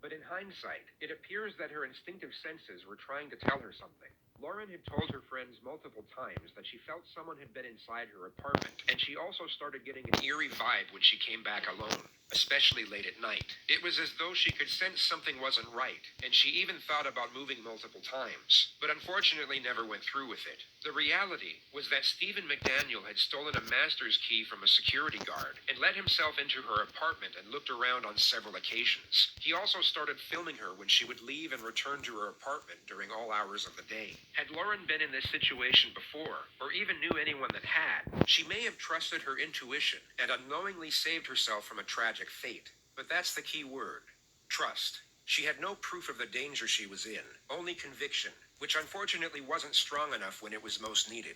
But in hindsight, it appears that her instinctive senses were trying to tell her something. Lauren had told her friends multiple times that she felt someone had been inside her apartment, and she also started getting an eerie vibe when she came back alone, especially late at night. It was as though she could sense something wasn't right, and she even thought about moving multiple times, but unfortunately never went through with it. The reality was that Stephen McDaniel had stolen a master's key from a security guard and let himself into her apartment and looked around on several occasions. He also started filming her when she would leave and return to her apartment during all hours of the day. Had Lauren been in this situation before, or even knew anyone that had, she may have trusted her intuition and unknowingly saved herself from a tragic fate. But that's the key word: trust. She had no proof of the danger she was in, only conviction, which unfortunately wasn't strong enough when it was most needed.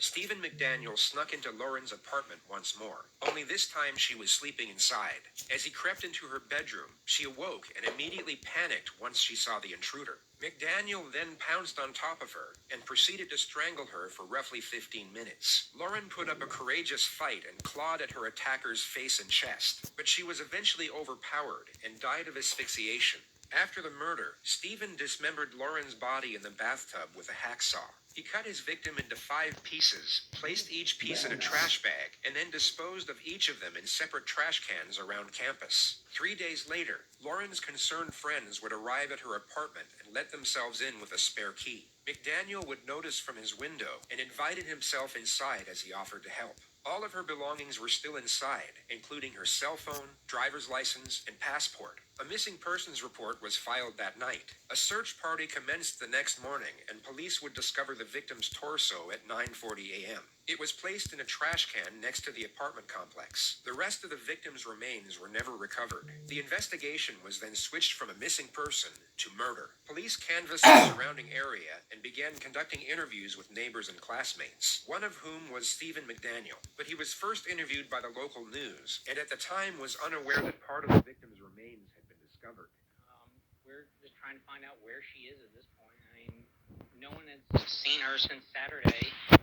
Stephen McDaniel snuck into Lauren's apartment once more, only this time she was sleeping inside. As he crept into her bedroom, she awoke and immediately panicked once she saw the intruder. McDaniel then pounced on top of her and proceeded to strangle her for roughly 15 minutes. Lauren put up a courageous fight and clawed at her attacker's face and chest, but she was eventually overpowered and died of asphyxiation. After the murder, Stephen dismembered Lauren's body in the bathtub with a hacksaw. He cut his victim into 5 pieces, placed each piece in a trash bag, and then disposed of each of them in separate trash cans around campus. 3 days later, Lauren's concerned friends would arrive at her apartment and let themselves in with a spare key. McDaniel would notice from his window and invited himself inside as he offered to help. All of her belongings were still inside, including her cell phone, driver's license, and passport. A missing persons report was filed that night. A search party commenced the next morning, and police would discover the victim's torso at 9:40 a.m. It was placed in a trash can next to the apartment complex. The rest of the victim's remains were never recovered. The investigation was then switched from a missing person to murder. Police canvassed the surrounding area and began conducting interviews with neighbors and classmates, one of whom was Stephen McDaniel. But he was first interviewed by the local news, and at the time was unaware that part of the victim's remains had been discovered. We're just trying to find out where she is at this point. I mean, no one had seen her since Saturday. I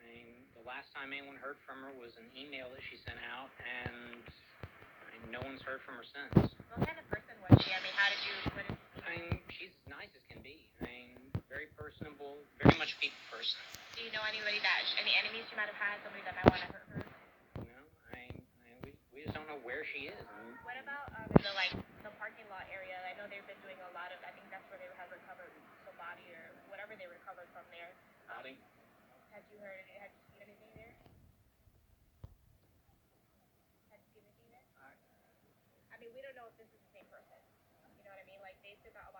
mean, the last time anyone heard from her was an email that she sent out, and no one's heard from her since. What kind of person was she? I mean, how did you put it? I mean, she's nice as can be. I mean, very personable, very much people person. Do you know anybody that, any enemies she might have had, somebody that might want to hurt her? No, we just don't know where she is. What about the the parking lot area? I know they've been doing a lot of. I think that's where they have recovered the body or whatever they recovered from there. Body. Had you heard? Had you seen anything there? Had you seen anything there? I mean, we don't know if this is the same person. You know what I mean? Like they took out a lot